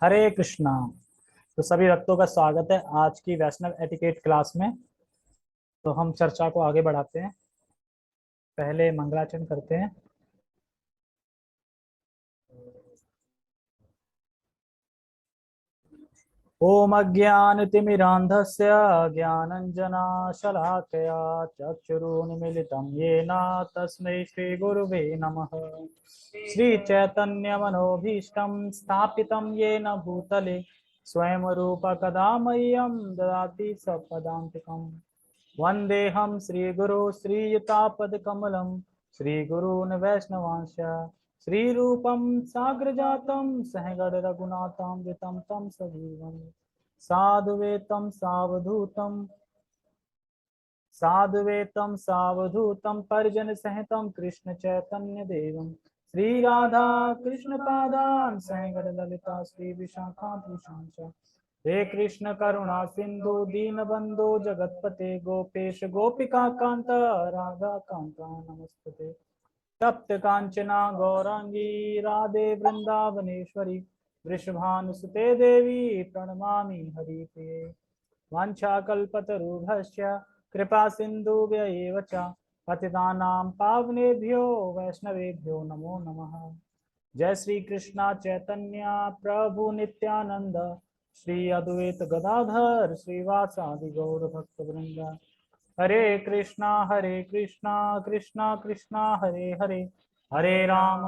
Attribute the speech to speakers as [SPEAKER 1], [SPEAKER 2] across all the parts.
[SPEAKER 1] हरे कृष्णा। तो सभी भक्तों का स्वागत है आज की वैष्णव एटिकेट क्लास में। तो हम चर्चा को आगे बढ़ाते हैं। पहले मंगलाचरण करते हैं। ओम अज्ञानतिमिरान्धस्य ज्ञानञ्जनाशलाकया चक्षुरुन्मीलितं येन तस्मै श्रीगुरुवे नमः। श्रीचैतन्यमनोभीष्टं स्थापितं येन भूतले स्वयं रूप कदा मह्यं ददाति सपदान्तिकम्। वन्देऽहं श्रीगुरो श्रीयुतापदकमलं श्रीगुरून् वैष्णवांश्च श्रीरूपं साग्रजातं सहगणरघुनाथान्वितं तं सजीवं साधुवेतं सावधूतं परिजनसहितं कृष्णचैतन्यदेवं श्रीराधा कृष्णपादान् सहगणललिता श्रीविशाखाभूषां च हे कृष्ण करुणा सिंधु दीनबंधु जगतपते गोपेश गोपिका कांत राधा कांता नमस्ते। तप्त कांचना गौरांगी राधे वृंदावनेश्वरी वृषभानुसुते देवी प्रणमामि हरिप्रिये। वाञ्छाकल्पतरुभ्यश्च कृपा सिन्धुभ्य एव च पतितानां पावनेभ्यो वैष्णवेभ्यो नमो नमः। जय श्री कृष्णा चैतन्य प्रभु नित्यानंद श्री अद्वैत गदाधर श्रीवासादि गौर भक्त वृंद। हरे कृष्णा कृष्णा कृष्णा हरे हरे हरे राम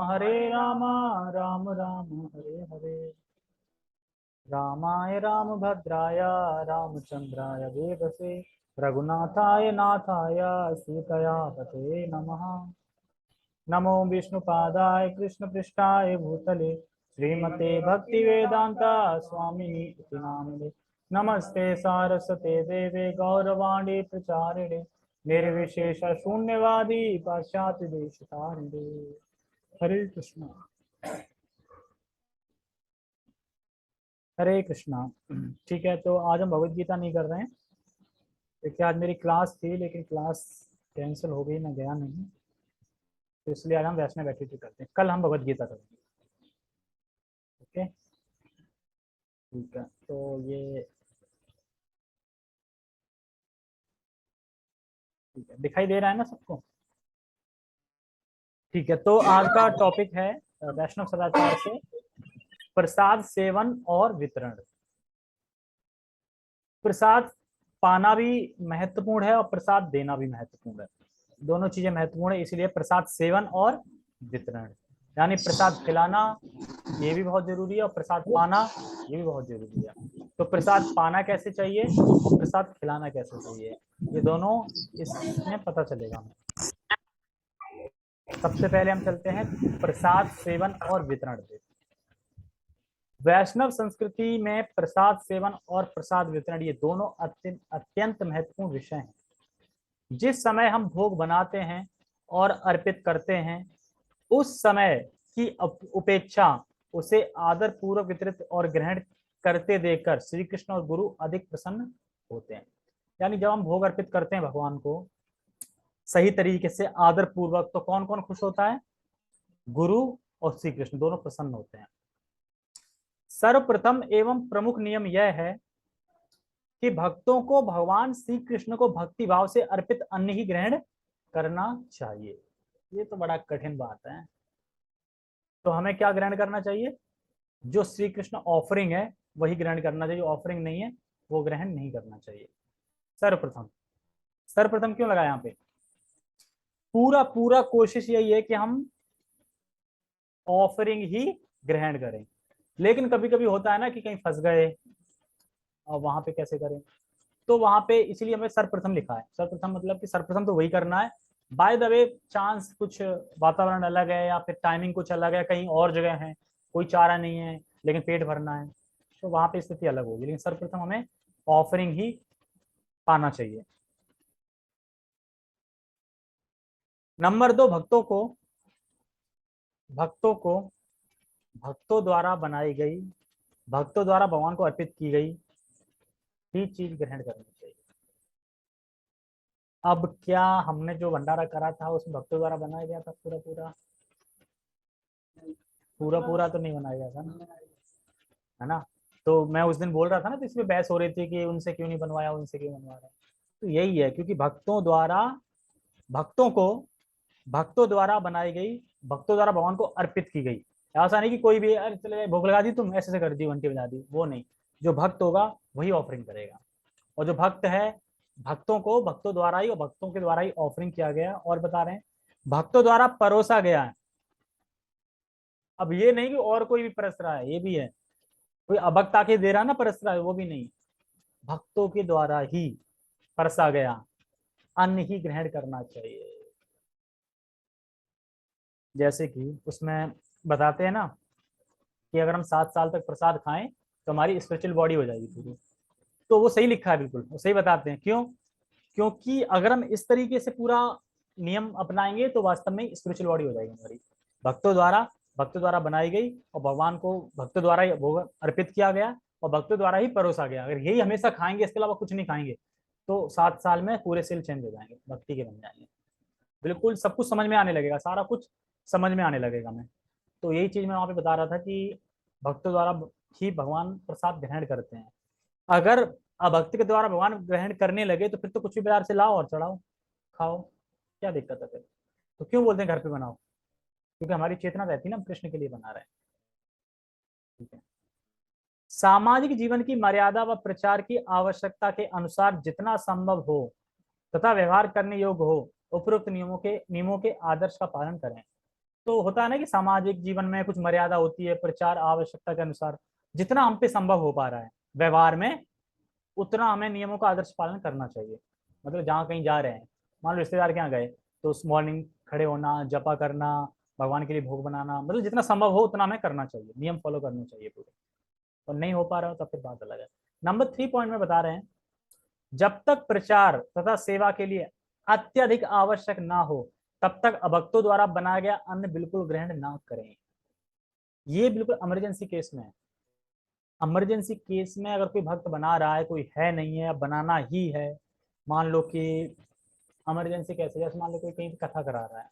[SPEAKER 1] राम राम हरे हरे। रामाय रामभद्राय रामचंद्राय वेदसे रघुनाथाय नाथाय सीतया पते नमः। नमो विष्णुपादाय कृष्णपृष्ठाय भूतले श्रीमते भक्तिवेदांता स्वामिनि इति नामिने। नमस्ते सारस्वते देवे गौरवाणी प्रचारिणे निर्विशेष शून्यवादी पाश्चात्य देशतारिणे। हरे कृष्णा। हरे कृष्णा। ठीक है, तो आज हम भगवत गीता नहीं कर रहे हैं क्योंकि आज मेरी क्लास थी लेकिन क्लास कैंसिल हो गई, मैं गया नहीं, तो इसलिए आज हम वैष्णव एटिट्यूड करते हैं। कल हम भगवत गीता करेंगे। ओके, ठीक है। तो ये ठीक है, दिखाई दे रहा है ना सबको? ठीक है, तो आज का टॉपिक है वैष्णव सदाचार से प्रसाद सेवन और वितरण। प्रसाद पाना भी महत्वपूर्ण है और प्रसाद देना भी महत्वपूर्ण है। दोनों चीजें महत्वपूर्ण है, इसलिए प्रसाद सेवन और वितरण यानी प्रसाद खिलाना ये भी बहुत जरूरी है और प्रसाद पाना ये भी बहुत जरूरी है। तो प्रसाद पाना कैसे चाहिए और प्रसाद खिलाना कैसे चाहिए, ये दोनों इसमें पता चलेगा हमें। सबसे पहले हम चलते हैं प्रसाद सेवन और वितरण पे। वैष्णव संस्कृति में प्रसाद सेवन और प्रसाद वितरण ये दोनों अत्यंत महत्वपूर्ण विषय हैं। जिस समय हम भोग बनाते हैं और अर्पित करते हैं उस समय की उपेक्षा उसे आदर पूर्वक वितरित और ग्रहण करते देखकर श्री कृष्ण और गुरु अधिक प्रसन्न होते हैं। यानी जब हम भोग अर्पित करते हैं भगवान को सही तरीके से आदर पूर्वक, तो कौन कौन खुश होता है? गुरु और श्री कृष्ण दोनों प्रसन्न होते हैं। सर्वप्रथम एवं प्रमुख नियम यह है कि भक्तों को भगवान श्री कृष्ण को भक्ति भाव से अर्पित अन्न ही ग्रहण करना चाहिए। ये तो बड़ा कठिन बात है। तो हमें क्या ग्रहण करना चाहिए? जो श्री कृष्ण ऑफरिंग है वही ग्रहण करना चाहिए, ऑफरिंग नहीं है वो ग्रहण नहीं करना चाहिए। सर्वप्रथम, सर्वप्रथम क्यों लगा यहाँ पे? पूरा पूरा कोशिश यही है कि हम ऑफरिंग ही ग्रहण करें, लेकिन कभी कभी होता है ना कि कहीं फंस गए और वहां पे कैसे करें, तो वहां पे इसीलिए हमें सर्वप्रथम लिखा है। सर्वप्रथम मतलब कि सर्वप्रथम तो वही करना है। बाय द वे चांस कुछ वातावरण अलग है या फिर टाइमिंग कुछ अलग है, कहीं और जगह है, कोई चारा नहीं है लेकिन पेट भरना है, तो वहां पे स्थिति अलग होगी, लेकिन सर्वप्रथम हमें ऑफरिंग ही पाना चाहिए। नंबर 2, भक्तों को भक्तों द्वारा बनाई गई, भक्तों द्वारा भगवान को अर्पित की गई ही चीज ग्रहण करनी चाहिए। अब क्या हमने जो भंडारा करा था उसमें भक्तों द्वारा बनाया गया था? पूरा पूरा तो नहीं बनाया गया था ना। है ना। तो मैं उस दिन बोल रहा था ना, तो इसमें बहस हो रही थी कि उनसे क्यों नहीं बनवाया, उनसे क्यों बनवा रहे हैं। तो यही है, क्योंकि भक्तों को भक्तों द्वारा बनाई गई, भक्तों द्वारा भगवान को अर्पित की गई। ऐसा नहीं कि कोई भी अरे चले भोग लगा दी तुम, ऐसे कर दी, घंटी बजा दी, वो नहीं। जो भक्त होगा वही ऑफरिंग करेगा। और जो भक्त है, भक्तों द्वारा ही और भक्तों के द्वारा ही ऑफरिंग किया गया। और बता रहे हैं भक्तों द्वारा परोसा गया है। अब ये नहीं कि और कोई भी परस रहा है, ये भी है, कोई अभक्त आके दे रहा है ना परस रहा है, वो भी नहीं। भक्तों के द्वारा ही परसा गया अन्न ही ग्रहण करना चाहिए। जैसे कि उसमें बताते हैं ना कि अगर हम 7 साल तक प्रसाद खाएं तो हमारी स्पिरिचुअल बॉडी हो जाएगी पूरी। तो वो सही लिखा है, बिल्कुल वो सही बताते हैं। क्यों? क्योंकि अगर हम इस तरीके से पूरा नियम अपनाएंगे तो वास्तव में स्पिरिचुअल बॉडी हो जाएगी हमारी। भक्तों द्वारा भक्तों द्वारा बनाई गई और भगवान को भक्तों द्वारा ही भोग अर्पित किया गया और भक्तों द्वारा ही परोसा गया। अगर यही हमेशा खाएंगे, इसके अलावा कुछ नहीं खाएंगे, तो 7 साल में पूरे सेल चेंज हो जाएंगे, भक्ति के बन जाएंगे। बिल्कुल सब कुछ समझ में आने लगेगा, सारा कुछ समझ में आने लगेगा। मैं तो यही चीज मैं वहां पे बता रहा था कि भक्तों द्वारा ही भगवान प्रसाद ग्रहण करते हैं। अगर अभक्ति के द्वारा भगवान ग्रहण करने लगे तो फिर तो कुछ भी बाजार से लाओ और चढ़ाओ, खाओ, क्या दिक्कत है फिर? तो क्यों बोलते हैं घर पे बनाओ? क्योंकि हमारी चेतना रहती है ना, हम कृष्ण के लिए बना रहे हैं। ठीक है। सामाजिक जीवन की मर्यादा व प्रचार की आवश्यकता के अनुसार जितना संभव हो तथा व्यवहार करने योग्य हो, उपरोक्त नियमों के आदर्श का पालन करें। तो होता है ना कि सामाजिक जीवन में कुछ मर्यादा होती है, प्रचार आवश्यकता के अनुसार जितना हम पे संभव हो पा रहा है व्यवहार में, उतना हमें नियमों का आदर्श पालन करना चाहिए। मतलब जहाँ कहीं जा रहे हैं, मान लो रिश्तेदार के यहाँ गए, तो उस मॉर्निंग खड़े होना, जपा करना, भगवान के लिए भोग बनाना, मतलब जितना संभव हो उतना हमें करना चाहिए, नियम फॉलो करने चाहिए पूरे। और नहीं हो पा रहा हो तब फिर बात अलग है। नंबर 3 पॉइंट में बता रहे हैं, जब तक प्रचार तथा सेवा के लिए अत्यधिक आवश्यक ना हो तब तक अभक्तों द्वारा बनाया गया अन्न बिल्कुल ग्रहण ना करें। ये बिल्कुल इमरजेंसी केस में है। इमरजेंसी केस में अगर कोई भक्त बना रहा है, कोई है नहीं है, बनाना ही है, मान लो कि इमरजेंसी कैसे, जैसे मान लो कोई कहीं कथा करा रहा है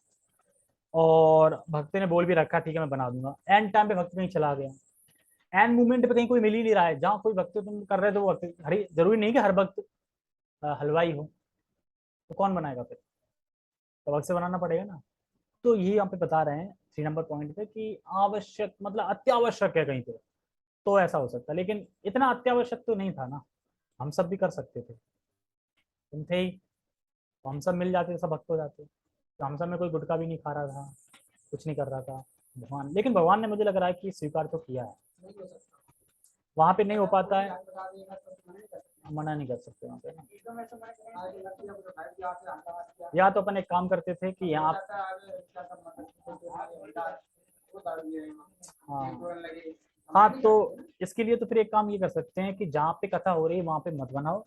[SPEAKER 1] और भक्त ने बोल भी रखा ठीक है मैं बना दूंगा, एंड टाइम पे भक्त कहीं चला गया, एंड मूवमेंट पे कहीं कोई मिल ही नहीं रहा है, जहाँ कोई भक्त तुम कर रहे हो तो वो भक्त, हरी जरूरी नहीं कि हर भक्त हलवाई हो, तो कौन बनाएगा फिर? तो भक्त से बनाना पड़ेगा ना। तो ये यहाँ पे बता रहे हैं 3 नंबर पॉइंट पे कि आवश्यक मतलब अत्यावश्यक है कहीं पे, तो ऐसा हो सकता है, लेकिन इतना अत्यावश्यक तो नहीं था ना, हम सब भी कर सकते थे। तुम थे ही तो हम सब मिल जाते, सब भक्त हो जाते। तो हम सब में कोई गुटखा भी नहीं खा रहा था, कुछ नहीं कर रहा था भगवान, लेकिन भगवान ने मुझे लग रहा है कि स्वीकार तो किया है। वहां पे नहीं हो पाता है, मना नहीं कर सकते वहाँ पे ना। या तो अपन एक काम करते थे कि यहाँ, हाँ हाँ, तो इसके लिए तो फिर एक काम ये कर सकते हैं कि जहाँ पे कथा हो रही है वहां पे मत बनाओ,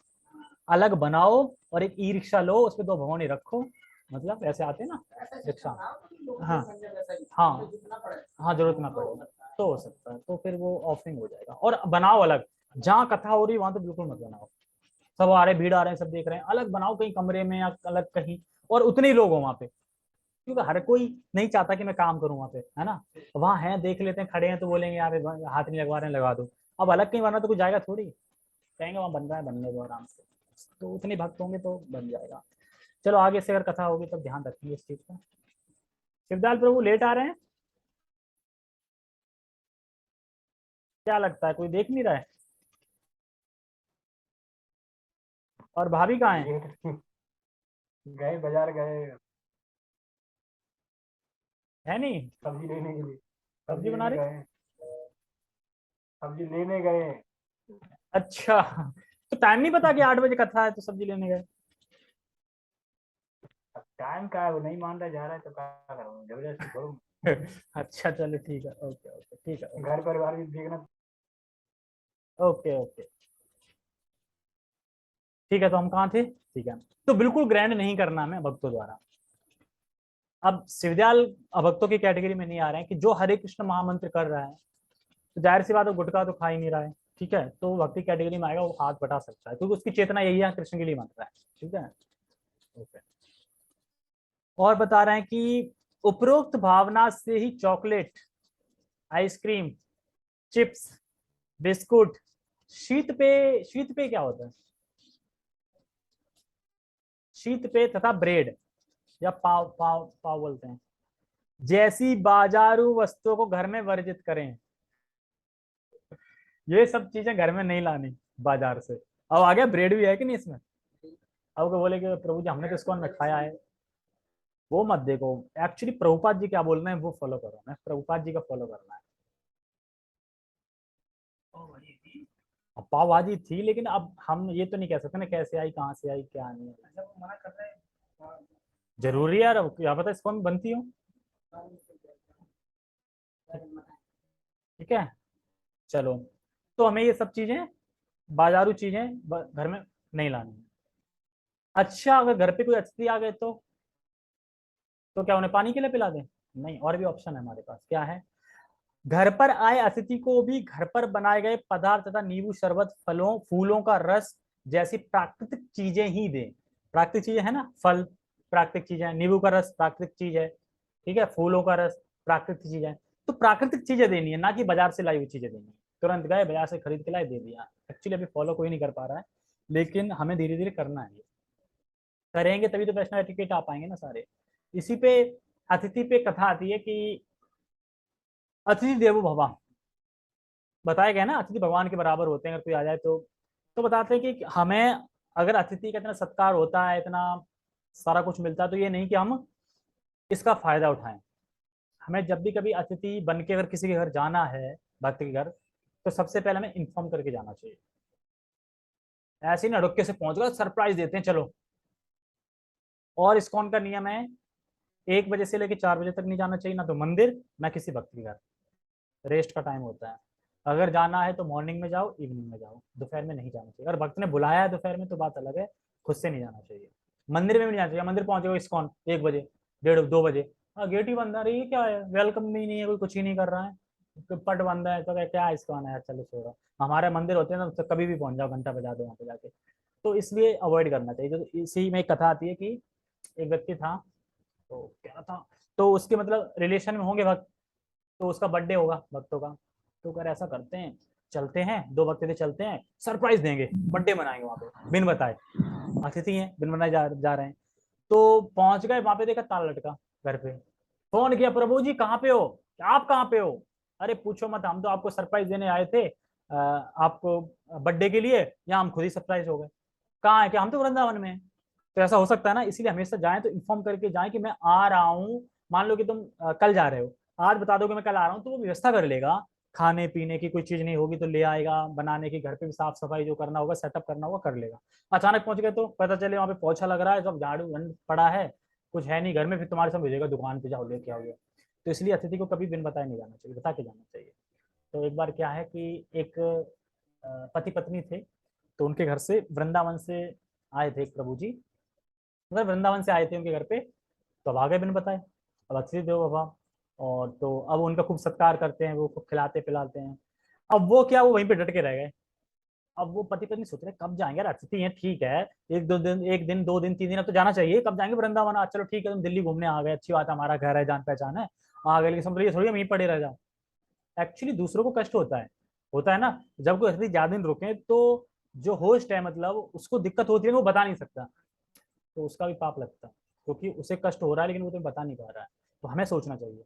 [SPEAKER 1] अलग बनाओ और एक ई रिक्शा लो, उसपे 2 भगोने रखो, मतलब ऐसे आते हैं ना रिक्शा। हाँ हाँ हाँ, जरूरत ना पड़े तो हो सकता है, तो फिर वो ऑफरिंग हो जाएगा। और बनाओ अलग, जहाँ कथा हो रही है वहां तो बिल्कुल मत बनाओ, सब आ रहे, भीड़ आ रहे हैं, सब देख रहे हैं, अलग बनाओ कहीं कमरे में या अलग कहीं, और उतने ही लोग हो वहां पे, क्योंकि हर कोई नहीं चाहता कि मैं काम करूं वहां पे, है ना। वहां है, देख लेते हैं, खड़े हैं तो बोलेंगे यार हाथ नहीं लगवा रहे हैं, लगा दो। अब अलग कहीं बना तो कुछ जाएगा थोड़ी, कहेंगे वहां बन रहा है, बनने दो आराम से। तो उतने भक्त होंगे तो बन जाएगा। चलो आगे से अगर कथा होगी तब ध्यान रखेंगे इस चीज का। शिवदाल प्रभु लेट आ रहे हैं, क्या लगता है, कोई देख नहीं रहा है? और भाभी कहाँ है?
[SPEAKER 2] गए बाजार गए
[SPEAKER 1] है नहीं?
[SPEAKER 2] सब्जी लेने के लिए।
[SPEAKER 1] सब्जी
[SPEAKER 2] सब्जी
[SPEAKER 1] बना
[SPEAKER 2] लेने
[SPEAKER 1] रही?
[SPEAKER 2] गए, सब्जी लेने गए।
[SPEAKER 1] अच्छा, तो टाइम नहीं पता कि 8 बजे कथा है तो सब्जी लेने गए?
[SPEAKER 2] अब टाइम का है, वो नहीं मान रहा, जा रहा है तो क्या करूँ, जबरदस्ती करूँ।
[SPEAKER 1] अच्छा चलो ठीक है, ओके ओके, ठीक है,
[SPEAKER 2] घर परिवार भी देखना।
[SPEAKER 1] ओके ओके, ठीक है। तो हम कहाँ थे? ठीक है, तो बिल्कुल ग्रैंड नहीं करना हमें भक्तों द्वारा। अब शिवदयाल अभक्तों की कैटेगरी में नहीं आ रहे हैं कि जो हरे कृष्ण महामंत्र कर रहा है, तो जाहिर सी बात है गुटखा तो खा ही नहीं रहा है, ठीक है, तो भक्ति कैटेगरी में आएगा, वो हाथ बटा सकता है क्योंकि उसकी चेतना यही है, कृष्ण के लिए मंत्र है, ठीक है। ओके। और बता रहे हैं कि उपरोक्त भावना से ही चॉकलेट, आइसक्रीम, चिप्स, बिस्कुट। शीत पे क्या होता है? शीत पे तथा ब्रेड या पाव पाव पाव बोलते हैं। जैसी बाजारू वस्तुओं को घर में वर्जित करें। ये सब चीजें घर में नहीं लानी बाजार से। अब आ गया ब्रेड भी है कि नहीं इसमें। अब को बोले कि प्रभु जी हमने तो इसको में खाया है, वो मत देखो। एक्चुअली प्रभुपाद जी क्या बोल रहे हैं वो फॉलो करो, मैं प्रभुपाद जी का फॉलो करना है। अब पाव भाजी थी, लेकिन अब हम ये तो नहीं कह सकते ना कैसे आई, कहाँ से आई, क्या नहीं है। मना कर रहे हैं जरूरी है यार, क्या पता इसको में बनती हो। ठीक है, चलो। तो हमें ये सब चीजें, बाजारू चीजें घर में नहीं लानी। अच्छा, अगर घर पे कोई अतिथि आ गए तो क्या उन्हें पानी के लिए पिला दें? नहीं, और भी ऑप्शन है हमारे पास। क्या है? घर पर आए अतिथि को भी घर पर बनाए गए पदार्थ तथा नींबू शरबत, फलों फूलों का रस जैसी प्राकृतिक चीजें ही दें। प्राकृतिक चीजें है ना, फल प्राकृतिक चीजें है, नींबू का रस प्राकृतिक चीज है, ठीक है, फूलों का रस प्राकृतिक चीज है। तो प्राकृतिक चीजें देनी है, ना कि बाजार से लाई हुई चीजें देनी है। तुरंत गए बाजार से खरीद के लाए दे दिया। एक्चुअली अभी फॉलो कोई नहीं कर पा रहा है, लेकिन हमें धीरे धीरे करना है। करेंगे तभी तो वैष्णव एटिकेट आ पाएंगे ना सारे। इसी पे अतिथि पे कथा आती है कि अतिथि देवो भव। बताया गया ना, अतिथि भगवान के बराबर होते हैं, अगर कोई आ जाए तो बताते हैं कि हमें अगर अतिथि का इतना सत्कार होता है, इतना सारा कुछ मिलता है, तो ये नहीं कि हम इसका फायदा उठाएं। हमें जब भी कभी अतिथि बन के अगर किसी के घर जाना है, भक्त के घर, तो सबसे पहले हमें इन्फॉर्म करके जाना चाहिए। ऐसे ही ना रुक के से पहुंच गए सरप्राइज देते हैं चलो। और इस्कॉन का नियम है 1 बजे से लेकर 4 बजे तक नहीं जाना चाहिए, ना तो मंदिर ना किसी भक्त के घर। रेस्ट का टाइम होता है। अगर जाना है तो मॉर्निंग में जाओ, इवनिंग में जाओ, दोपहर में नहीं जाना चाहिए। अगर भक्त ने बुलाया है दोपहर में तो बात अलग है, खुद से नहीं जाना चाहिए। मंदिर में भी नहीं जाना चाहिए। मंदिर पहुंचे हो इस्कॉन 1 बजे, 1:30 2 बजे, हाँ गेट ही बंद है, अरे ये क्या है, वेलकम भी नहीं है, कोई कुछ ही नहीं कर रहा है, तो पट बंद है, तो क्या इस्कॉन है यार, चलो छोड़ो। हमारे मंदिर होते हैं ना, तो कभी भी पहुंच जाओ, घंटा बजा दो वहाँ पे जाके। तो इसलिए अवॉइड करना चाहिए। तो इसी में एक कथा आती है कि एक व्यक्ति था, तो क्या था, तो उसके मतलब रिलेशन में होंगे भक्त, तो उसका बर्थडे होगा भक्तों का। तो कर ऐसा करते हैं, चलते हैं 2 भक्त थे, चलते हैं सरप्राइज देंगे, बर्थडे मनाएंगे वहां पे बिन बताए। अतिथि हैं, बिन बनाए जा रहे हैं। तो पहुंच गए वहां पे, देखा ताला लटका घर पे। फोन किया, प्रभु जी कहाँ पे हो, आप कहाँ पे हो? अरे पूछो मत, हम तो आपको सरप्राइज देने आए थे, आपको बर्थडे के लिए, या हम खुद ही सरप्राइज हो गए। कहाँ है? कि हम तो वृंदावन में हैं। तो ऐसा हो सकता है ना, इसीलिए हमेशा जाएं तो इन्फॉर्म करके जाएं कि मैं आ रहा हूँ। मान लो कि तुम कल जा रहे हो, आज बता दो कि मैं कल आ रहा हूँ, तो वो व्यवस्था कर लेगा। खाने पीने की कोई चीज नहीं होगी तो ले आएगा, बनाने की, घर पे भी साफ सफाई जो करना होगा, सेटअप करना होगा, कर लेगा। अचानक पहुंच गए तो पता चले वहां पे पोछा लग रहा है, सब झाड़ू वंड पड़ा है, कुछ है नहीं घर में, फिर तुम्हारे साथ भेजेगा दुकान पे, जाओ लेके आओगे। तो इसलिए अतिथि को कभी बिन बताए नहीं जाना चाहिए, बता के जाना चाहिए। तो एक बार क्या है कि एक पति पत्नी थे, तो उनके घर से वृंदावन से आए थे एक प्रभु जी, मतलब वृंदावन से आए थे उनके घर पे। तो अब आ गए बिन बताए, अब अतिथि देवो भव। और तो अब उनका खूब सत्कार करते हैं, वो खूब खिलाते पिलाते हैं। अब वो क्या, वो वहीं पे डट के रह गए। अब वो पति पत्नी सोच रहे कब जाएंगे यार, अतिथि हैं ठीक है, 1 2 दिन, 1 दिन 2 दिन 3 दिन, अब तो जाना चाहिए, कब जाएंगे वृंदावन? आज चलो ठीक है, तुम दिल्ली घूमने आ गए, अच्छी बात है, हमारा घर है, जान पहचान है, आ गए, लेकिन समझ थोड़ी हम यहीं पड़े रह जाओ। एक्चुअली दूसरों को कष्ट होता है ना, जब कोई अतिथि ज्यादा दिन रुके तो जो होस्ट है मतलब उसको दिक्कत होती है, वो बता नहीं सकता, तो उसका भी पाप लगता है, क्योंकि उसे कष्ट हो रहा है लेकिन वो तुम्हें बता नहीं पा रहा है। तो हमें सोचना चाहिए।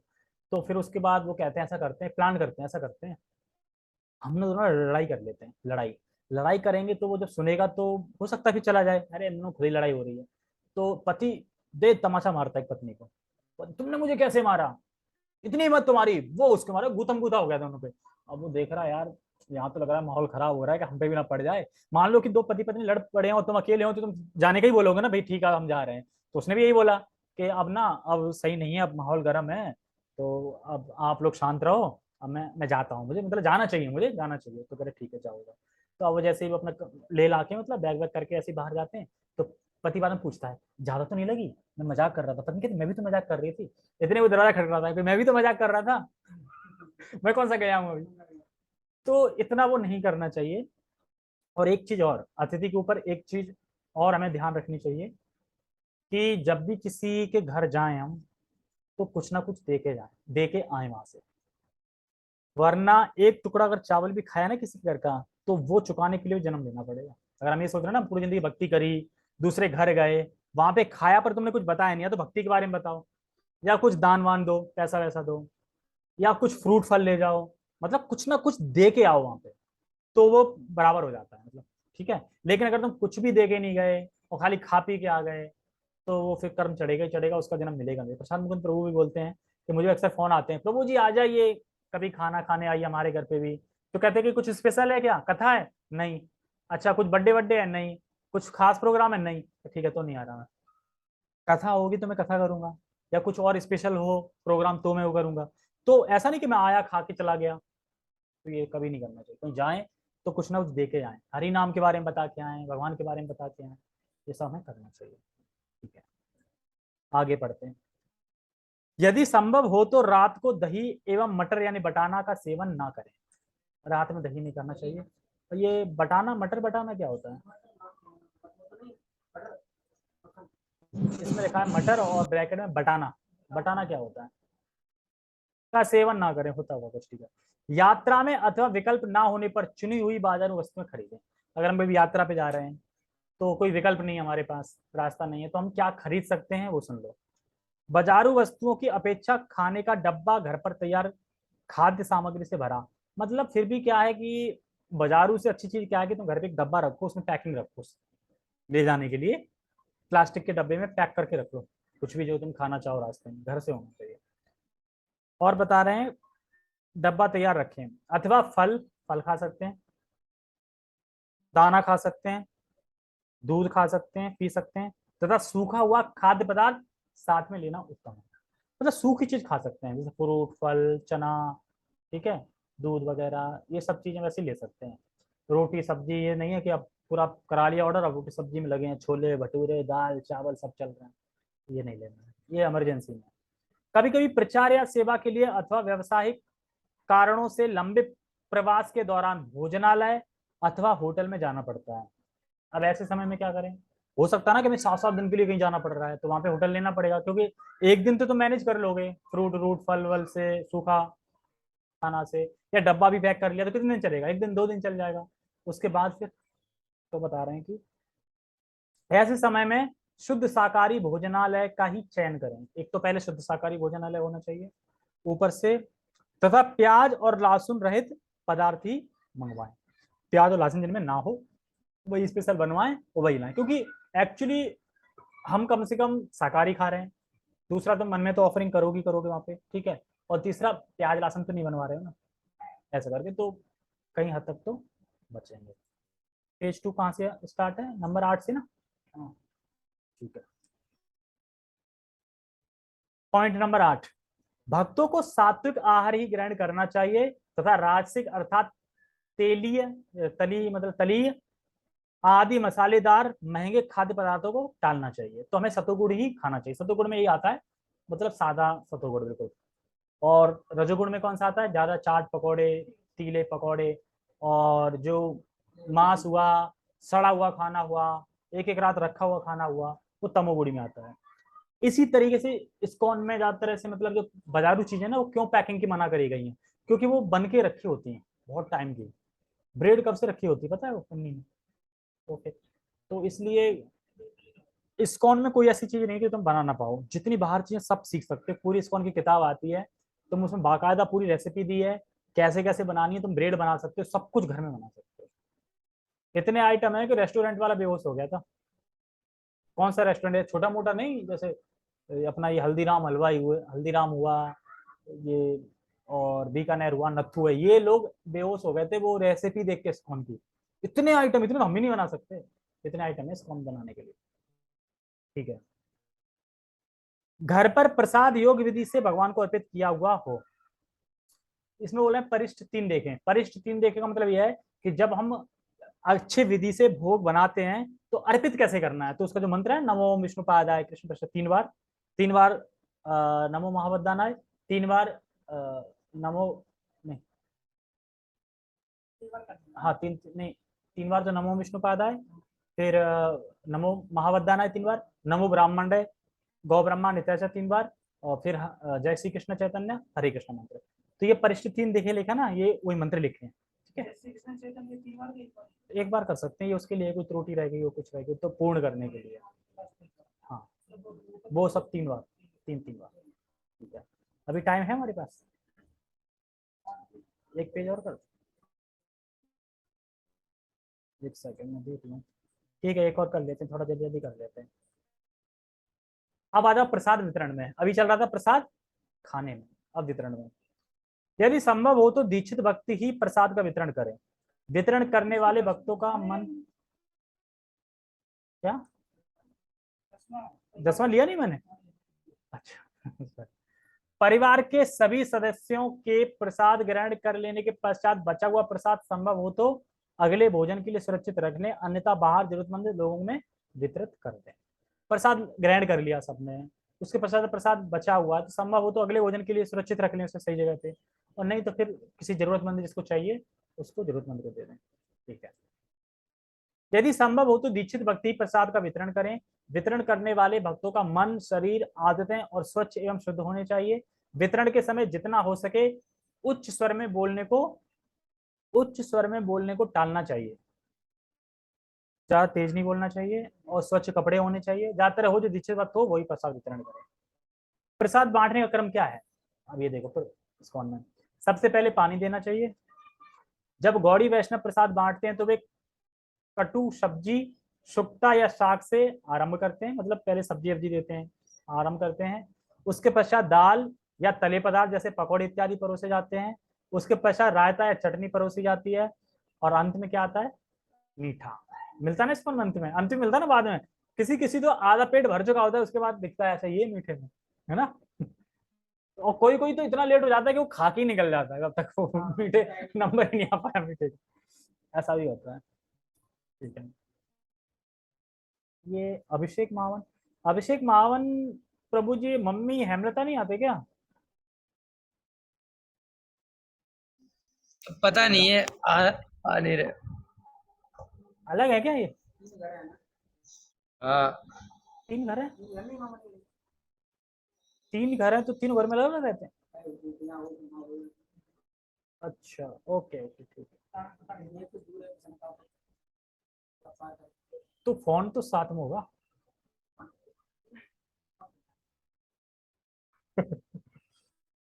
[SPEAKER 1] तो फिर उसके बाद वो कहते हैं, ऐसा करते हैं, प्लान करते हैं, ऐसा करते हैं, हम लोग दोनों लड़ाई कर लेते हैं। लड़ाई लड़ाई करेंगे तो वो जब सुनेगा तो हो सकता है फिर चला जाए, अरे इन दोनों खुद ही लड़ाई हो रही है। तो पति दे तमाशा मारता है पत्नी को, तुमने मुझे कैसे मारा, इतनी हिम्मत तुम्हारी, वो उसके मारे गुथम गुथा हो गया दोनों पे। अब वो देख रहा है यार, यहाँ तो लग रहा है माहौल खराब हो रहा है कि हम पे भी ना पड़ जाए। मान लो कि 2 पति पत्नी लड़ पड़े हो, तुम अकेले हो, तो तुम जाने का ही बोलोगे ना, भाई ठीक है हम जा रहे हैं। तो उसने भी यही बोला कि अब ना, अब सही नहीं है, अब माहौल गर्म है, तो अब आप लोग शांत रहो, अब मैं जाता हूँ, मुझे मतलब जाना चाहिए, मुझे जाना चाहिए। तो कह ठीक है जाओगा। तो अब वो जैसे ही वो अपना ले ला के मतलब बैग वैग करके ऐसे ही बाहर जाते हैं, तो पति बाद में पूछता है ज्यादा तो नहीं लगी, मैं मजाक कर रहा था। पत्नी कहती मैं भी तो मजाक कर रही थी। इतने वो दरवाजा खटखटा था कि मैं भी तो मजाक कर रहा था, मैं कौन सा गया हूँ अभी। तो इतना वो नहीं करना चाहिए। और एक चीज और, अतिथि के ऊपर एक चीज और हमें ध्यान रखनी चाहिए कि जब भी किसी के घर जाएं हम, तो कुछ ना कुछ दे के जाएं, दे के आए वहां से। वरना एक टुकड़ा अगर चावल भी खाया ना किसी के घर का, तो वो चुकाने के लिए भी जन्म लेना पड़ेगा। अगर हम ये सोच रहे हैं ना पूरी जिंदगी भक्ति करी, दूसरे घर गए, वहां पे खाया पर तुमने कुछ बताया नहीं है, तो भक्ति के बारे में बताओ, या कुछ दान वान दो, पैसा वैसा दो, या कुछ फ्रूट फल ले जाओ, मतलब कुछ ना कुछ दे के आओ वहां पे, तो वो बराबर हो जाता है मतलब। ठीक है, लेकिन अगर तुम कुछ भी दे के नहीं गए और खाली खा पी के आ गए, तो वो फिर कर्म चढ़ेगा ही चढ़ेगा, उसका जन्म मिलेगा नहीं। प्रशांत मुकुंद प्रभु भी बोलते हैं कि मुझे अक्सर फोन आते हैं, प्रभु जी आ जाइए, कभी खाना खाने आइए हमारे घर पे भी। तो कहते हैं कि कुछ स्पेशल है क्या, कथा है, नहीं, अच्छा कुछ बर्थडे बर्थडे है, नहीं, कुछ खास प्रोग्राम है, नहीं, तो ठीक है तो नहीं आ रहा मैं। कथा होगी तो मैं कथा करूंगा, या कुछ और स्पेशल हो प्रोग्राम तो मैं वो करूंगा। तो ऐसा नहीं कि मैं आया खा के चला गया, तो ये कभी नहीं करना चाहिए। कहीं जाएं तो कुछ ना कुछ दे के आए, हरि नाम के बारे में बता के आए, भगवान के बारे में बता के आए, ये सब हमें करना चाहिए। ठीक है, आगे बढ़ते हैं। यदि संभव हो तो रात को दही एवं मटर यानी बटाना का सेवन ना करें। रात में दही नहीं करना चाहिए। तो ये बटाना, मटर बटाना क्या होता है, इसमें लिखा है मटर और ब्रैकेट में बटाना, बटाना क्या होता है, का सेवन ना करें, होता होगा कुछ। ठीक है, यात्रा में अथवा विकल्प ना होने पर चुनी हुई बाजारू वस्तुएं खरीदें। अगर हम अभी यात्रा पे जा रहे हैं तो कोई विकल्प नहीं है हमारे पास, रास्ता नहीं है, तो हम क्या खरीद सकते हैं वो सुन लो। बाजारू वस्तुओं की अपेक्षा खाने का डब्बा घर पर तैयार खाद्य सामग्री से भरा। मतलब फिर भी क्या है कि बाजारू से अच्छी चीज क्या है कि तुम घर पे एक डब्बा रखो, उसमें पैकिंग रखो, ले जाने के लिए प्लास्टिक के डब्बे में पैक करके रखो, कुछ भी जो तुम खाना चाहो रास्ते में, घर से होना चाहिए। और बता रहे हैं डब्बा तैयार रखें, अथवा फल, फल खा सकते हैं, दाना खा सकते हैं, दूध खा सकते हैं, पी सकते हैं, तथा सूखा हुआ खाद्य पदार्थ साथ में लेना उत्तम है। मतलब सूखी चीज खा सकते हैं, जैसे फ्रूट फल चना, ठीक है, दूध वगैरह, ये सब चीजें वैसे ले सकते हैं। रोटी सब्जी ये नहीं है कि अब पूरा करा लिया ऑर्डर, अब रोटी सब्जी में लगे हैं, छोले भटूरे दाल चावल सब चल रहे हैं, ये नहीं लेना है, ये इमरजेंसी में। कभी कभी प्रचार या सेवा के लिए अथवा व्यवसायिक कारणों से लंबे प्रवास के दौरान भोजनालय अथवा होटल में जाना पड़ता है। अब ऐसे समय में क्या करें, हो सकता है ना कि मैं 7 7 दिन के लिए कहीं जाना पड़ रहा है, तो वहां पे होटल लेना पड़ेगा, क्योंकि एक दिन तो तुम मैनेज कर लोगे फ्रूट रूट फल वल से, सूखा खाना से, या डब्बा भी पैक कर लिया तो कितने दिन चलेगा, एक दिन 2 दिन चल जाएगा, उसके बाद फिर। तो बता रहे हैं कि ऐसे समय में शुद्ध शाकाहारी भोजनालय का ही चयन करें। एक तो पहले शुद्ध शाकाहारी भोजनालय होना चाहिए, ऊपर से, तथा प्याज और लहसुन रहित पदार्थ ही मंगवाएं। प्याज और लहसुन जिनमें ना हो वही स्पेशल बनवाएं और वही लाएं, क्योंकि एक्चुअली हम कम से कम शाकाहारी खा रहे हैं, दूसरा तो मन में तो ऑफरिंग करोगे करोगे वहां पे, ठीक है, और तीसरा प्याज लहसुन तो नहीं बनवा रहे हो ना, ऐसा करके तो कहीं हद तक तो बचेंगे। पेज 2 कहाँ से स्टार्ट है, नंबर 8 से ना, हाँ ठीक है। पॉइंट नंबर 8, भक्तों को सात्विक आहार ही ग्रहण करना चाहिए तथा राजसिक अर्थात तेलीय, तली मतलब तलीय आदि मसालेदार महंगे खाद्य पदार्थों को टालना चाहिए। तो हमें सतुगुण ही खाना चाहिए, सतुगुण में यही आता है, मतलब सादा सतुगुण बिल्कुल। और रजोगुण में कौन सा आता है, ज्यादा चाट पकौड़े, तीले पकौड़े, और जो मांस हुआ, सड़ा हुआ खाना हुआ, एक एक रात रखा हुआ खाना हुआ, वो तमोगुणी में आता है। इसी तरीके से इस्कॉन में ज्यादातर ऐसे मतलब जो बाजारू चीजें ना वो क्यों पैकिंग की मना करी गई हैं, क्योंकि वो बन के रखी होती हैं बहुत टाइम की। ब्रेड कब से रखी होती है पता है, वो पन्नी में। ओके, तो इसलिए इस्कॉन में कोई ऐसी चीज नहीं कि तुम बना ना पाओ, जितनी बाहर चीजें सब सीख सकते हो, पूरी इस्कॉन की किताब आती है, तुम उसमें बाकायदा पूरी रेसिपी दी है, कैसे कैसे बनानी है, तुम ब्रेड बना सकते हो, सब कुछ घर में बना सकते हो। इतने आइटम है कि रेस्टोरेंट वाला बेहोश हो गया था। कौन सा रेस्टोरेंट है, छोटा मोटा नहीं, जैसे अपना ये हल्दीराम हलवाई हुए, हल्दीराम हुआ ये, और बीकानेर हुआ, नत्थू है, ये लोग बेहोश हो गए थे वो रेसिपी देख के स्कॉन की। इतने आइटम, इतने तो हम ही नहीं बना सकते, इतने आइटम है स्कॉन बनाने के लिए। ठीक है, घर पर प्रसाद योग विधि से भगवान को अर्पित किया हुआ हो। इसमें बोले परिष्ठ 3 देखें, परिष्ठ 3 देखे का मतलब यह है कि जब हम अच्छे विधि से भोग बनाते हैं तो अर्पित कैसे करना है। तो उसका जो मंत्र है, नमो विष्णुपादाय कृष्ण प्रसाद, 3 बार, 3 बार नमो महावद्दानाय, 3 बार नमो, नहीं, हाँ 3 नहीं, 3 बार तो नमो विष्णुपादाय, फिर नमो महावद्दानाय 3 बार, नमो ब्राह्मणाय गौ ब्रह्मा नित्याचा 3 बार, और फिर जय श्री कृष्ण चैतन्य हरे कृष्ण मंत्र। तो ये परिशिष्ट 3 देखे लिखा ना, ये वही मंत्र लिखे हैं, ठीक है। एक बार कर सकते हैं, ये उसके लिए कोई त्रुटि रह गई हो, कुछ रह गई तो पूर्ण करने के लिए, हाँ वो सब 3 बार, 3 बार, ठीक है। अभी टाइम है हमारे पास, एक पेज और कर, एक सेकंड में देख लूँ, ठीक है एक और कर लेते हैं, थोड़ा जल्दी जल्दी कर लेते हैं। अब आ जाओ प्रसाद वितरण में, अभी चल रहा था प्रसाद खाने में, अब वितरण में। यदि संभव हो तो दीक्षित भक्ति ही प्रसाद का वितरण करें। वितरण करने वाले भक्तों का मन, क्या 10वां लिया नहीं मैंने, अच्छा परिवार के सभी सदस्यों के प्रसाद ग्रहण कर लेने के पश्चात बचा हुआ प्रसाद संभव हो तो अगले भोजन के लिए सुरक्षित रखने, अन्यथा बाहर जरूरतमंद लोगों में वितरित कर दें। प्रसाद ग्रहण कर लिया सबने, उसके पश्चात प्रसाद बचा हुआ तो संभव हो तो अगले भोजन के लिए सुरक्षित रख लें उसे सही जगह पे, और नहीं तो फिर किसी जरूरतमंद जिसको चाहिए उसको जरूरतमंद को दे दें, ठीक है। यदि संभव हो तो दीक्षित भक्ति प्रसाद का वितरण करें। वितरण करने वाले भक्तों का मन, शरीर, आदतें और स्वच्छ एवं शुद्ध होने चाहिए। वितरण के समय जितना हो सके उच्च स्वर में बोलने को टालना चाहिए, ज्यादा तेज नहीं बोलना चाहिए, और स्वच्छ कपड़े होने चाहिए। ज्यादातर हो जो दीक्षित भक्त हो वही प्रसाद वितरण करें। प्रसाद बांटने का क्रम क्या है, अब ये देखो इस्कॉन में सबसे पहले पानी देना चाहिए। जब गौड़ी वैष्णव प्रसाद बांटते हैं तो वे कटु सब्जी, शुक्ता या शाक से आरंभ करते हैं, मतलब पहले सब्जी वब्जी देते हैं, आरंभ करते हैं। उसके पश्चात दाल या तले पदार्थ जैसे पकौड़े इत्यादि परोसे जाते हैं। उसके पश्चात रायता या चटनी परोसी जाती है, और अंत में क्या आता है, मीठा मिलता है ना इसको, अंत में मिलता है ना बाद में, किसी किसी तो आधा पेट भर चुका होता है उसके बाद दिखता है ऐसा ये मीठे में, है ना। और कोई कोई तो इतना लेट हो जाता है कि वो खा के ही निकल जाता है, जब तक वो मीठे नंबर ही नहीं आ पाया मीठे, ऐसा भी होता है, ठीक है। ये अभिषेक मावन प्रभु जी मम्मी हेमलता नहीं आते क्या?
[SPEAKER 3] पता नहीं है, आ नहीं रहे।
[SPEAKER 1] अलग है क्या ये?
[SPEAKER 3] हाँ
[SPEAKER 1] 3 घर है, 3 घर है तो 3 घर में अलग अलग रहते हैं। अच्छा ओके ओके ठीक है, तो फोन तो साथ में होगा।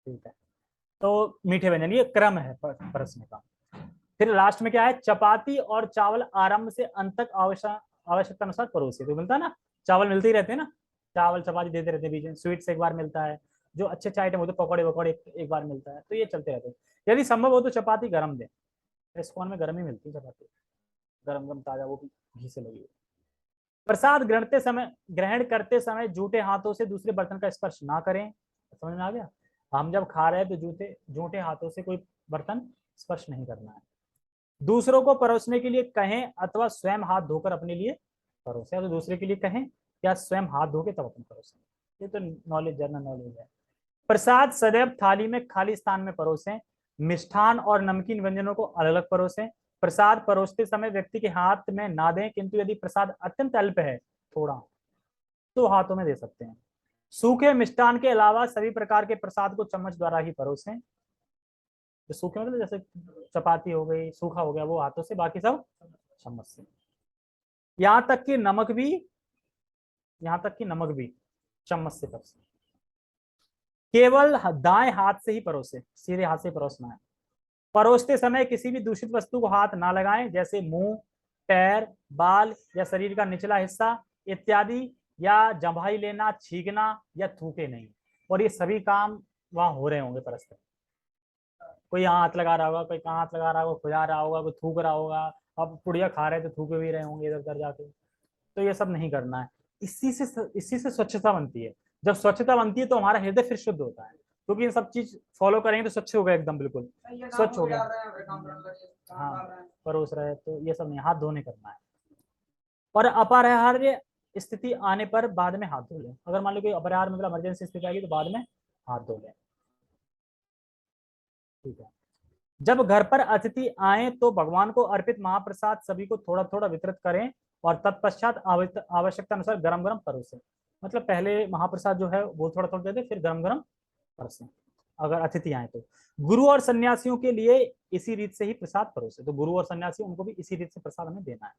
[SPEAKER 1] ठीक है, तो मीठे व्यंजन ये क्रम है परसने का। फिर लास्ट में क्या है, चपाती और चावल आरंभ से अंत तक आवश्यकता अनुसार परोसे, तो मिलता है ना, चावल मिलते ही रहते हैं ना, चावल चपाती देते रहते हैं बीच में, स्वीट्स एक बार मिलता है, जो अच्छे अच्छे आइटम होते हैं पकौड़े वकौड़े एक बार मिलता है, तो ये चलते रहते हैं। यदि संभव हो तो चपाती गरम दें, रेस्टोरेंट में गरम ही मिलती है चपाती, गरम गरम ताजा, वो भी घी से लगी हुई। प्रसाद ग्रहण करते समय जूठे हाथों से दूसरे बर्तन का स्पर्श ना करें, समझ में आ गया। हम जब खा रहे हैं तो जूठे हाथों से कोई बर्तन स्पर्श नहीं करना है। दूसरों को परोसने के लिए कहें अथवा स्वयं हाथ धोकर अपने लिए परोसे, तो दूसरे के लिए कहें या स्वयं हाथ धो के तब अपन परोसें, ये तो नॉलेज, जनरल नॉलेज है। प्रसाद सदैव थाली में खाली स्थान में परोसें। मिष्ठान और नमकीन व्यंजनों को अलग अलग परोसें। प्रसाद परोसते समय व्यक्ति के हाथ में ना दें, किंतु यदि प्रसाद अत्यंत अल्प है, थोड़ा, तो हाथों में दे सकते हैं। सूखे मिष्ठान के अलावा सभी प्रकार के प्रसाद को चम्मच द्वारा ही परोसें। तो सूखे मतलब जैसे चपाती हो गई, सूखा हो गया, वो हाथों से, बाकी सब चम्मच से। यहाँ तक कि नमक भी चम्मच से परोसे। केवल दाएं हाथ से ही परोसे, सीधे हाथ से परोसना है। परोसते समय किसी भी दूषित वस्तु को हाथ ना लगाएं, जैसे मुंह, पैर, बाल या शरीर का निचला हिस्सा इत्यादि, या जम्भाई लेना, छींकना या थूके नहीं। और ये सभी काम वहां हो रहे होंगे परस्पर, कोई यहाँ हाथ लगा रहा होगा, कोई कहाँ हाथ लगा रहा होगा, खुजा रहा होगा, कोई थूक रहा होगा, अब पुड़िया खा रहे तो थूके भी रहे होंगे इधर उधर जाके, तो ये सब नहीं करना है। इसी से स्वच्छता बनती है। जब स्वच्छता बनती है तो हमारा हृदय फिर शुद्ध होता है, क्योंकि ये सब चीज फॉलो करेंगे तो स्वच्छ हो गया, एकदम बिल्कुल स्वच्छ हो गया। हाँ परोस रहे तो ये सब नहीं, हाथ धोने करना है। और अपरिहार्य स्थिति आने पर बाद में हाथ धो लें, अगर मान लो कोई अपरिहार्य मतलब इमरजेंसी स्थिति आएगी तो बाद में हाथ धो लें, ठीक है। जब घर पर अतिथि आए तो भगवान को अर्पित महाप्रसाद सभी को थोड़ा थोड़ा वितरित करें, और तत्पश्चात आवश्यकता अनुसार गरम गरम परोसें, मतलब पहले महाप्रसाद जो है वो थोड़ा थोड़ा दे दे, फिर गरम गरम परोसें। अगर अतिथि आए तो। गुरु और सन्यासियों के लिए इसी रीत से ही प्रसाद परोसे, तो गुरु और सन्यासी उनको भी इसी रीत से प्रसाद हमें देना है।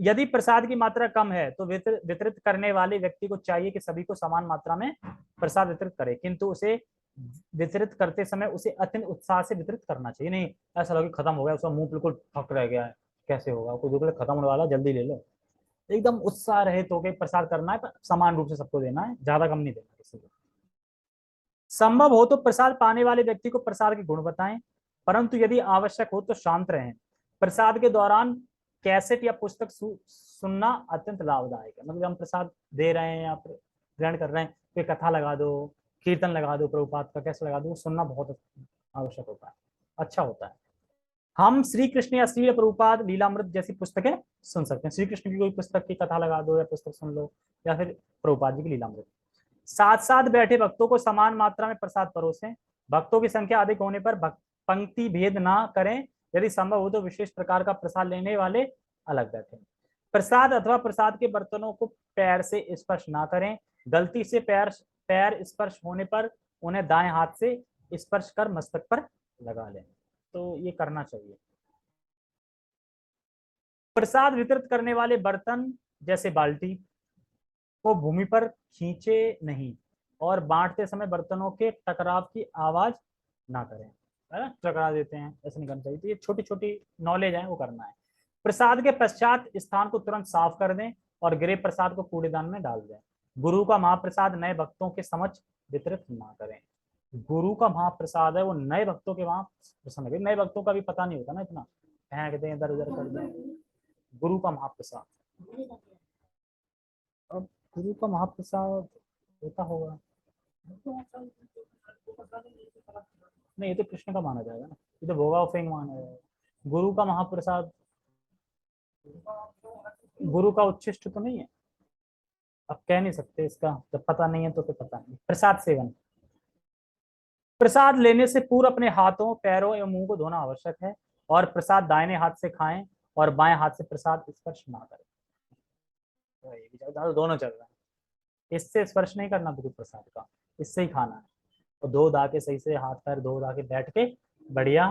[SPEAKER 1] यदि प्रसाद की मात्रा कम है तो वितरित करने वाले व्यक्ति को चाहिए कि सभी को समान मात्रा में प्रसाद वितरित करे, किंतु उसे वितरित करते समय उसे अत्यंत उत्साह से वितरित करना चाहिए। नहीं ऐसा लगे खत्म हो गया, उसका मुंह बिल्कुल थक रह गया है, कैसे होगा, कोई बिल्कुल खत्म होने वाला, जल्दी ले लो। एकदम उत्साह रहित होकर प्रसाद करना है, पर समान रूप से सबको देना है, ज्यादा कम नहीं देना किसी को। संभव हो तो प्रसाद पाने वाले व्यक्ति को प्रसाद के गुण बताएं, परंतु यदि आवश्यक हो तो शांत रहें। प्रसाद के दौरान कैसेट या पुस्तक सुनना अत्यंत लाभदायक है। मतलब हम प्रसाद दे रहे हैं या ग्रहण कर रहे हैं, कोई कथा लगा दो, कीर्तन लगा दो, प्रभुपाद का कैसे लगा दो, सुनना बहुत आवश्यक होता है, अच्छा होता है। हम श्री कृष्ण या श्री प्रभुपाद लीलामृत जैसी पुस्तकें सुन सकते हैं। श्री कृष्ण की कोई पुस्तक की कथा लगा दो या पुस्तक सुन लो, या फिर प्रभुपाद जी की लीलामृत। साथ साथ बैठे भक्तों को समान मात्रा में प्रसाद परोसें। भक्तों की संख्या अधिक होने पर पंक्ति भेद ना करें। यदि संभव हो तो विशेष प्रकार का प्रसाद लेने वाले अलग बैठें। प्रसाद अथवा प्रसाद के बर्तनों को पैर से स्पर्श ना करें। गलती से पैर स्पर्श होने पर उन्हें दाएं हाथ से स्पर्श कर मस्तक पर लगा लें, तो ये करना चाहिए। प्रसाद वितरित करने वाले बर्तन जैसे बाल्टी को भूमि पर खींचे नहीं, और बांटते समय बर्तनों के टकराव की आवाज ना करें, है ना, टकरा देते हैं, ऐसा नहीं करना चाहिए। तो ये छोटी छोटी नॉलेज है, वो करना है। प्रसाद के पश्चात स्थान को तुरंत साफ कर दें और गिरे प्रसाद को कूड़ेदान में डाल दें। गुरु का महाप्रसाद नए भक्तों के समक्ष वितरित ना करें। गुरु का महाप्रसाद है वो नए भक्तों के वहां प्रसन्न है। नए भक्तों का भी पता नहीं होता ना, इतना फेंक दें, इधर उधर कर दें। गुरु का महाप्रसाद, अब गुरु का महाप्रसाद होता होगा नहीं, ये तो कृष्ण का माना जाएगा ना, ये तो भोगा फेंग माना जाएगा। गुरु का महाप्रसाद गुरु का उच्छिष्ट तो नहीं है, अब कह नहीं सकते इसका, जब पता नहीं है तो पता नहीं। प्रसाद सेवन, प्रसाद लेने से पूर्व अपने हाथों, पैरों एवं मुंह को धोना आवश्यक है, और प्रसाद दाहिने हाथ से खाएं और बाएं हाथ से प्रसाद स्पर्श ना करें। दोनों चल रहा है, इससे स्पर्श नहीं करना बिल्कुल प्रसाद का, इससे ही खाना है। और धो धा के सही से हाथ पैर धो धा के बैठ के बढ़िया।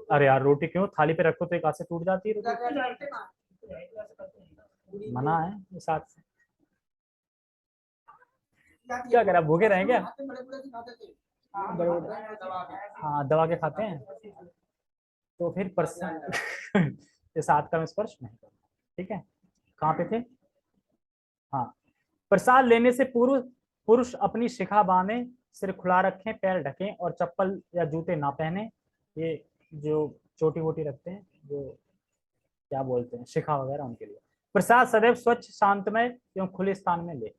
[SPEAKER 1] अरे यार रोटी क्यों थाली पे रखो तो एक हाथ से टूट जाती है रोटी, मना है इस हाथ से। क्या करा, भूखे रहेंगे? हाँ दबा के खाते हैं, तो फिर इस हाथ का स्पर्श नहीं करना, ठीक है। कहाँ पे थे? हाँ, प्रसाद लेने से पूर्व पुरुष अपनी शिखा बांधे, सिर खुला रखें, पैर ढकें और चप्पल या जूते ना पहने। ये जो चोटी वोटी रखते हैं, जो क्या बोलते हैं, शिखा वगैरह, उनके लिए। प्रसाद सदैव स्वच्छ, शांतमय एवं खुले स्थान में ले।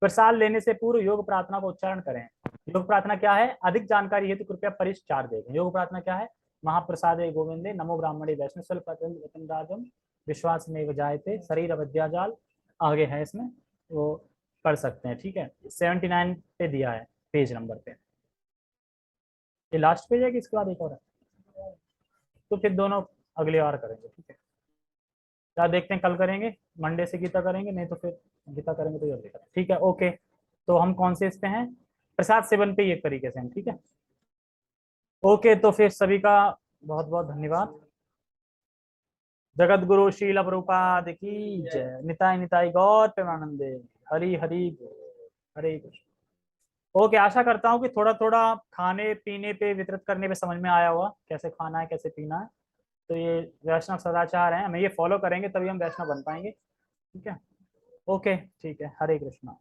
[SPEAKER 1] प्रसाद लेने से पूर्व योग प्रार्थना का उच्चारण करें। योग प्रार्थना क्या है, अधिक जानकारी हेतु कृपया परिशिष्ट 4 देखें। योग प्रार्थना क्या है? महाप्रसादे गोविंदे, नमो ब्राह्मणे वैष्णव विश्वास में जायते, शरीर अविद्याजाल, आगे है इसमें, वो कर सकते हैं, ठीक है। 79 पे दिया है, पेज नंबर पे। ये लास्ट पेज है कि इसके बाद एक और है? तो फिर दोनों अगले बार करेंगे, ठीक है। क्या देखते हैं, कल करेंगे, मंडे से गीता करेंगे, नहीं तो फिर गीता करेंगे तो जल्दी करेंगे, ठीक है। ओके, तो हम कौन से इस पे हैं? प्रसाद सेवन पे एक तरीके से हम, ठीक है। ओके, तो फिर सभी का बहुत बहुत धन्यवाद। जगत गुरु शील प्रभुपाद की जय। निताई निताई गौर प्रेमानंदे। हरि हरि हरे कृष्ण। ओके, आशा करता हूँ कि थोड़ा थोड़ा खाने पीने पे, वितरित करने पे समझ में आया हुआ, कैसे खाना है, कैसे पीना है। तो ये वैष्णव सदाचार है, हमें ये फॉलो करेंगे तभी हम वैष्णव बन पाएंगे, ठीक है। ओके, ठीक है, हरे कृष्णा।